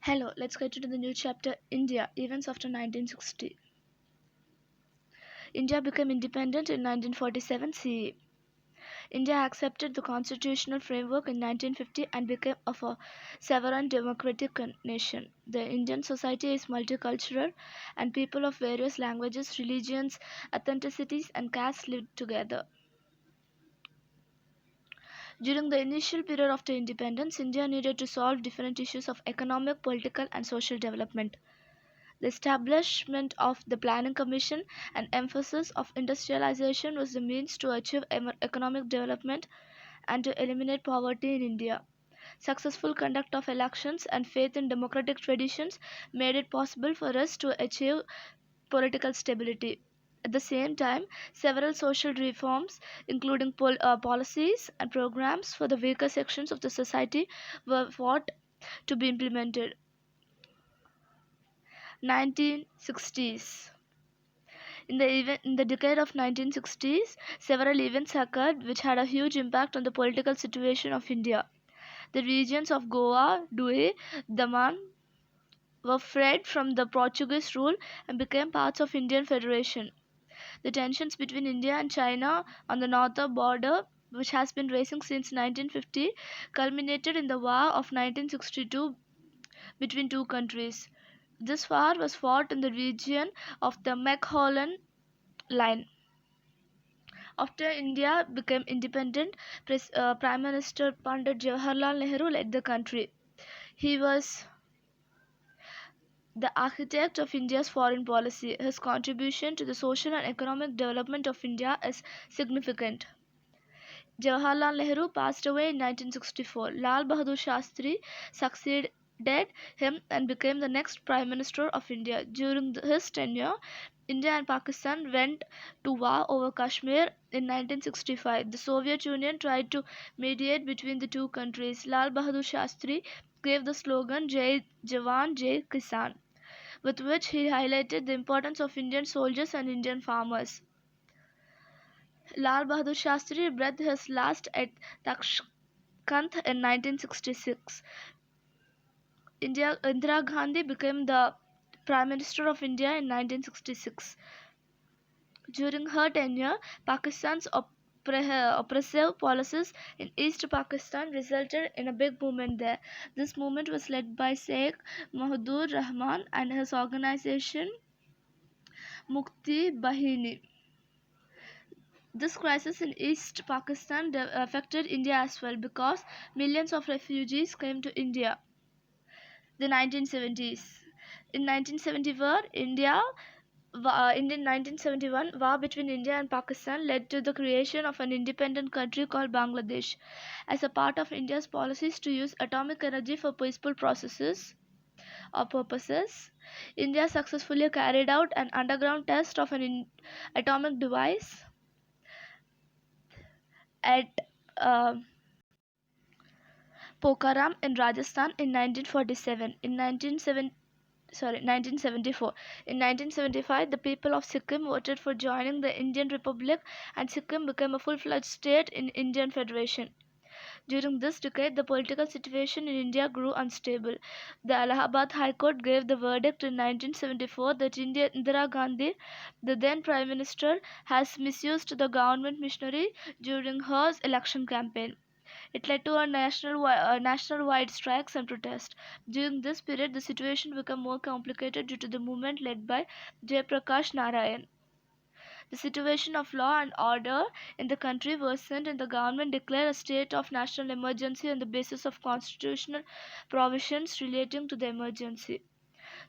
Hello, let's get into the new chapter India, events after 1960. India became independent in 1947 CE. India accepted the constitutional framework in 1950 and became a sovereign democratic nation. The Indian society is multicultural and people of various languages, religions, ethnicities, and castes live together. During the initial period after independence, India needed to solve different issues of economic, political, and social development. The establishment of the Planning Commission and emphasis of industrialization was the means to achieve economic development and to eliminate poverty in India. Successful conduct of elections and faith in democratic traditions made it possible for us to achieve political stability. At the same time, several social reforms, including policies and programs for the weaker sections of the society, were fought to be implemented. 1960s. In the decade of 1960s, several events occurred which had a huge impact on the political situation of India. The regions of Goa, Due, Daman were freed from the Portuguese rule and became parts of Indian Federation. The tensions between India and China on the northern border, which has been rising since 1950, culminated in the War of 1962 between two countries. This war was fought in the region of the Mulholland Line. After India became independent, Prime Minister Pandit Jawaharlal Nehru led the country. He was the architect of India's foreign policy. His contribution to the social and economic development of India is significant. Jawaharlal Nehru passed away in 1964. Lal Bahadur Shastri succeeded him and became the next Prime Minister of India. During his tenure, India and Pakistan went to war over Kashmir in 1965. The Soviet Union tried to mediate between the two countries. Lal Bahadur Shastri gave the slogan Jai Jawan, Jai Kisan, with which he highlighted the importance of Indian soldiers and Indian farmers. Lal Bahadur Shastri breathed his last at Tashkent in 1966. Indira Gandhi became the Prime Minister of India in 1966. During her tenure, Pakistan's oppressive policies in East Pakistan resulted in a big movement there. This movement was led by Sheikh Mahdur Rahman and his organization Mukti Bahini. This crisis in East Pakistan affected India as well because millions of refugees came to India. The 1970s. In 1971, war between India and Pakistan led to the creation of an independent country called Bangladesh. As a part of India's policies to use atomic energy for peaceful processes or purposes, India successfully carried out an underground test of an atomic device at Pokaram in Rajasthan in 1947. In 1974. In 1975, the people of Sikkim voted for joining the Indian Republic and Sikkim became a full-fledged state in Indian Federation. During this decade, the political situation in India grew unstable. The Allahabad High Court gave the verdict in 1974 that Indira Gandhi, the then Prime Minister, has misused the government machinery during her election campaign. It led to a national-wide strikes and protests. During this period, the situation became more complicated due to the movement led by Jayaprakash Narayan. The situation of law and order in the country worsened and the government declared a state of national emergency on the basis of constitutional provisions relating to the emergency.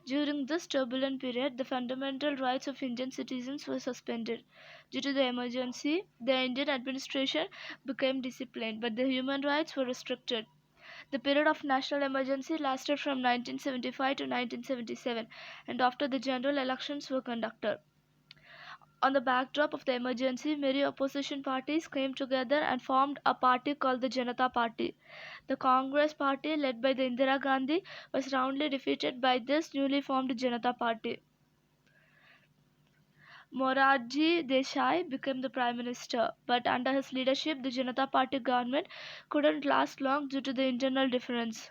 During this turbulent period, the fundamental rights of Indian citizens were suspended. Due to the emergency, the Indian administration became disciplined, but the human rights were restricted. The period of national emergency lasted from 1975 to 1977, and after the general elections were conducted. On the backdrop of the emergency, many opposition parties came together and formed a party called the Janata Party. The Congress Party, led by the Indira Gandhi, was roundly defeated by this newly formed Janata Party. Morarji Desai became the Prime Minister, but under his leadership, the Janata Party government couldn't last long due to the internal difference.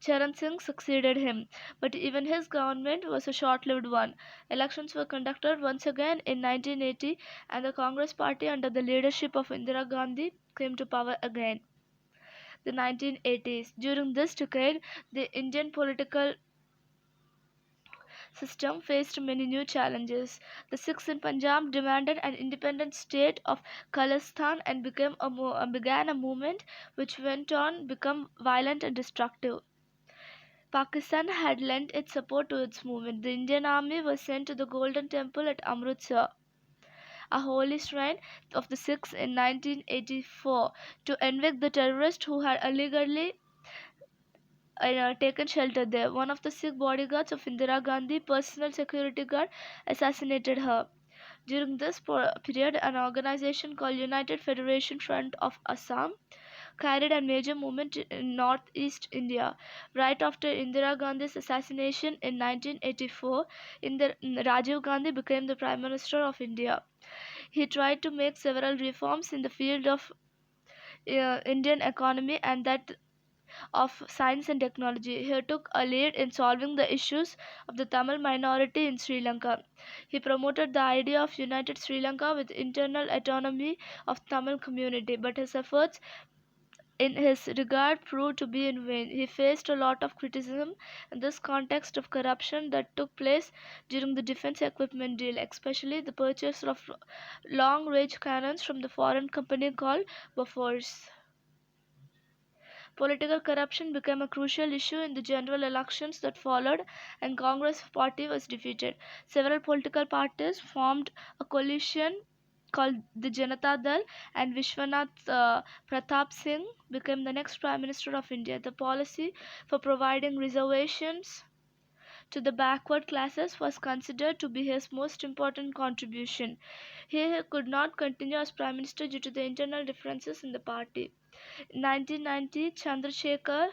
Charan Singh succeeded him, but even his government was a short-lived one. Elections were conducted once again in 1980, and the Congress party under the leadership of Indira Gandhi came to power again. The 1980s. During this decade, the Indian political system faced many new challenges. The Sikhs in Punjab demanded an independent state of Khalistan and began a movement which went on become violent and destructive. Pakistan had lent its support to its movement. The Indian army was sent to the Golden Temple at Amritsar, a holy shrine of the Sikhs in 1984, to evict the terrorists who had illegally taken shelter there. One of the Sikh bodyguards of Indira Gandhi, personal security guard, assassinated her. During this period, an organization called United Federation Front of Assam carried a major movement in northeast India. Right after Indira Gandhi's assassination in 1984, Rajiv Gandhi became the Prime Minister of India. He tried to make several reforms in the field of Indian economy and that of science and technology. He took a lead in solving the issues of the Tamil minority in Sri Lanka. He promoted the idea of united Sri Lanka with internal autonomy of Tamil community, but his efforts in his regard proved to be in vain. He faced a lot of criticism in this context of corruption that took place during the defense equipment deal, especially the purchase of long range cannons from the foreign company called Bofors. Political corruption became a crucial issue in the general elections that followed, and Congress party was defeated. Several political parties formed a coalition called the Janata Dal, and Vishwanath Pratap Singh became the next Prime Minister of India. The policy for providing reservations to the backward classes was considered to be his most important contribution. He could not continue as Prime Minister due to the internal differences in the party. In 1990, Chandrasekhar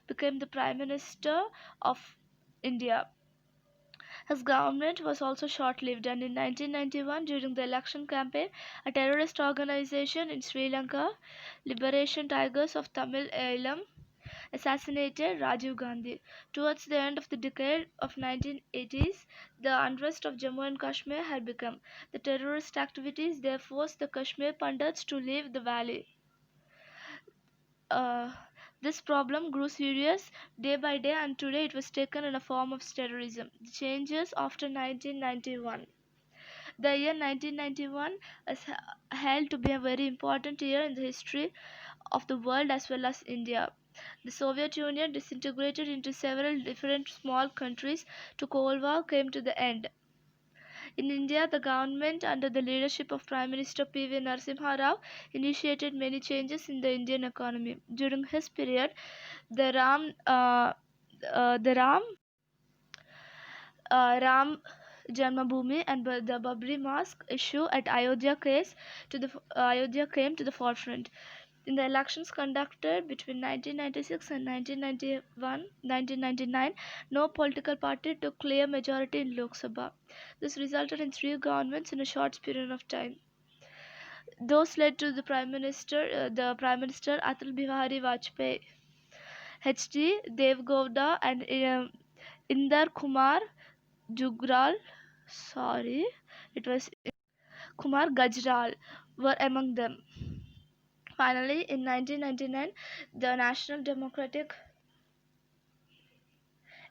became the Prime Minister of India. His government was also short-lived, and in 1991, during the election campaign, a terrorist organization in Sri Lanka, Liberation Tigers of Tamil Eelam, assassinated Rajiv Gandhi. Towards the end of the decade of 1980s, the unrest of Jammu and Kashmir had begun. The terrorist activities there forced the Kashmir Pandits to leave the valley. Uh, this problem grew serious day by day, and today it was taken in a form of terrorism. The changes after 1991. The year 1991 is held to be a very important year in the history of the world as well as India. The Soviet Union disintegrated into several different small countries. The Cold War came to the end. In India, the government, under the leadership of Prime Minister P.V. Narasimha Rao, initiated many changes in the Indian economy. During his period, the Ram Janmabhoomi and the Babri Mosque issue at Ayodhya came to the forefront. In the elections conducted between 1996 and 1999, no political party took clear majority in Lok Sabha. This resulted in three governments in a short period of time. Those led to the Prime Minister Atal Bihari Vajpayee, H.D. Devgowda, and Inder Kumar Jugral. Sorry, it was Kumar Gajral were among them. Finally, in 1999, the National Democratic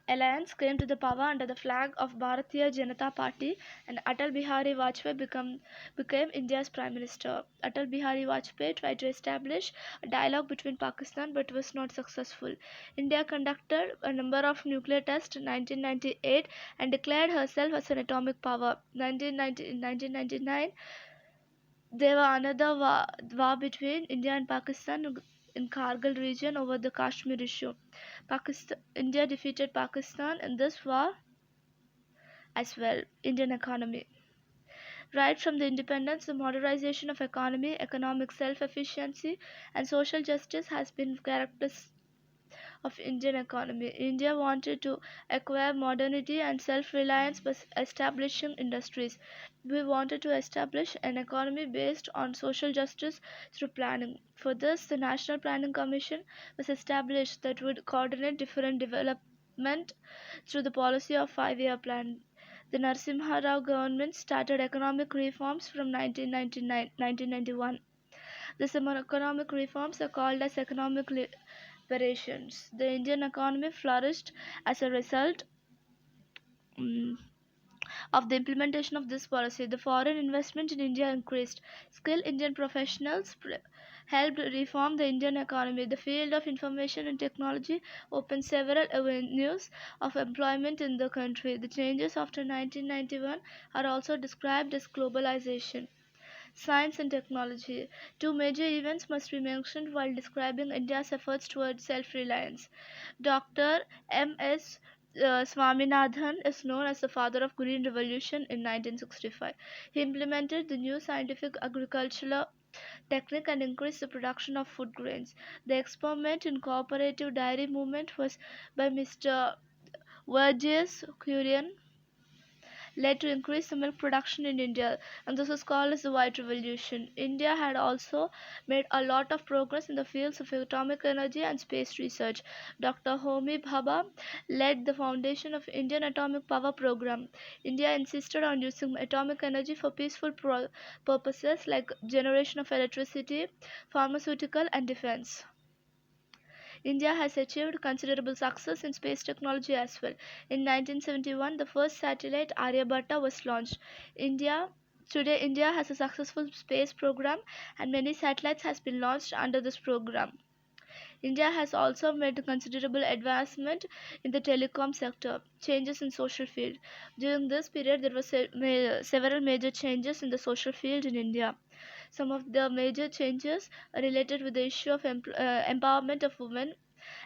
Alliance came to the power under the flag of Bharatiya Janata Party, and Atal Bihari Vajpayee became India's Prime Minister. Atal Bihari Vajpayee tried to establish a dialogue between Pakistan but was not successful. India conducted a number of nuclear tests in 1998 and declared herself as an atomic power. In 1999, there were another war between India and Pakistan in Kargil region over the Kashmir issue. India defeated Pakistan in this war as well. Indian economy. Right from the independence, the modernization of economy, economic self-efficiency, and social justice has been characters of Indian economy. India wanted to acquire modernity and self-reliance by establishing industries. We wanted to establish an economy based on social justice through planning. For this, the National Planning Commission was established that would coordinate different development through the policy of five-year plan. The Narasimha Rao government started economic reforms from 1991. These economic reforms are called as economic liberations. The Indian economy flourished as a result mm, of the implementation of this policy. The foreign investment in India increased. Skilled Indian professionals helped reform the Indian economy. The field of information and technology opened several avenues of employment in the country. The changes after 1991 are also described as globalization. Science and technology. Two major events must be mentioned while describing India's efforts towards self reliance. Dr. M.S. Swaminathan is known as the father of Green Revolution in 1965. He implemented the new scientific agricultural technique and increased the production of food grains. The experiment in cooperative dairy movement was by Mr. Vergès Kurian led to increase the milk production in India, and this is called as the White Revolution. India had also made a lot of progress in the fields of atomic energy and space research. Dr. Homi Bhabha led the foundation of Indian Atomic Power Program. India insisted on using atomic energy for peaceful purposes like generation of electricity, pharmaceutical, and defense. India has achieved considerable success in space technology as well. In 1971, the first satellite Aryabhatta was launched. India has a successful space program and many satellites has been launched under this program. India has also made considerable advancement in the telecom sector. Changes in social field. During this period, there were several major changes in the social field in India. Some of the major changes are related with the issue of empowerment of women,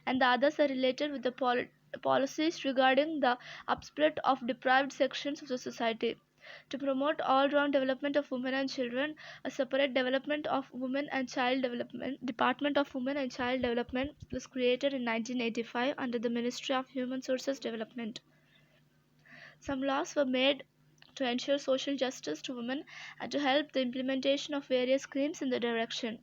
and the others are related with the policies regarding the upsplit of deprived sections of the society. To promote all-round development of women and children, a separate Department of Women and Child Development was created in 1985 under the Ministry of Human Resources Development. Some laws were made to ensure social justice to women and to help the implementation of various schemes in the direction.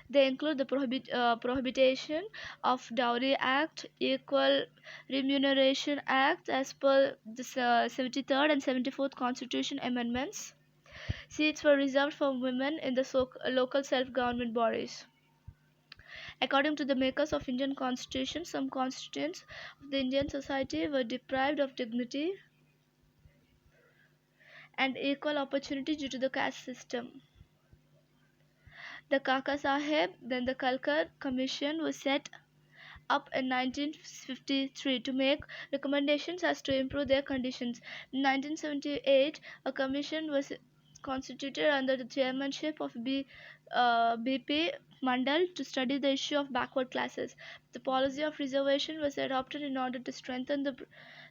They include the Prohibition of Dowry Act, Equal Remuneration Act as per the 73rd and 74th Constitution Amendments. Seats were reserved for women in the local self-government bodies. According to the makers of Indian Constitution, some constituents of the Indian society were deprived of dignity and equal opportunity due to the caste system. The Kaka Saheb, then the Kalkar Commission was set up in 1953 to make recommendations as to improve their conditions. In 1978, a commission was constituted under the chairmanship of BP Mandal to study the issue of backward classes. The policy of reservation was adopted in order to strengthen the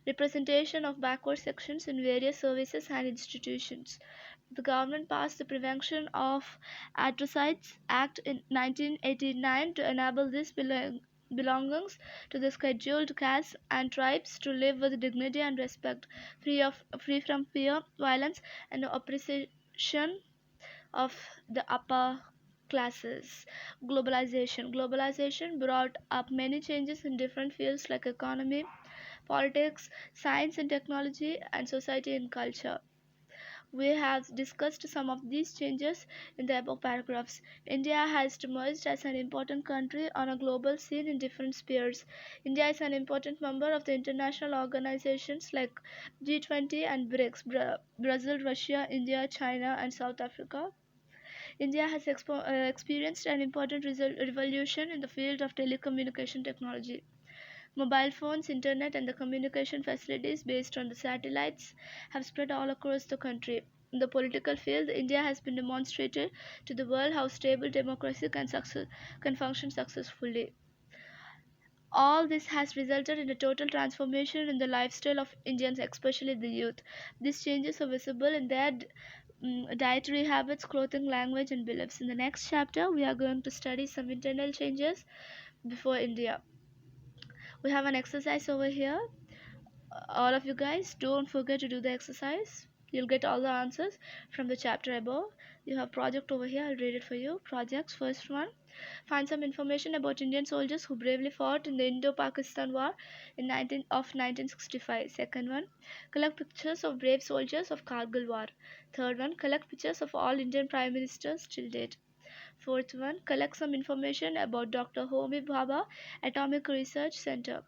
representation of backward sections in various services and institutions. The government passed the Prevention of Atrocities Act in 1989 to enable these belongings to the scheduled castes and tribes to live with dignity and respect, free from fear, violence, and oppression of the upper classes. Globalization brought up many changes in different fields like economy, politics, science and technology, and society and culture. We have discussed some of these changes in the above paragraphs. India has emerged as an important country on a global scene in different spheres. India is an important member of the international organizations like G20 and BRICS, Brazil, Russia, India, China, and South Africa. India has experienced an important revolution in the field of telecommunication technology. Mobile phones, internet, and the communication facilities based on the satellites have spread all across the country. In the political field, India has been demonstrated to the world how stable democracy can function successfully. All this has resulted in a total transformation in the lifestyle of Indians, especially the youth. These changes are visible in their dietary habits, clothing, language, and beliefs. In the next chapter, we are going to study some internal changes before India. We have an exercise over here. All of you guys, don't forget to do the exercise. You'll get all the answers from the chapter above. You have project over here. I'll read it for you. Projects. First one: find some information about Indian soldiers who bravely fought in the Indo-Pakistan War in 1965. Second one: collect pictures of brave soldiers of Kargil War. Third one: collect pictures of all Indian prime ministers till date. Fourth one: collect some information about Dr. Homi Bhabha Atomic Research Center.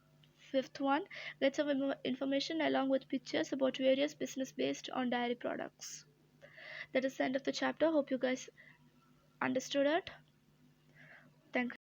Fifth one: get some information along with pictures about various business based on dairy products. That is the end of the chapter. Hope you guys understood it. Thank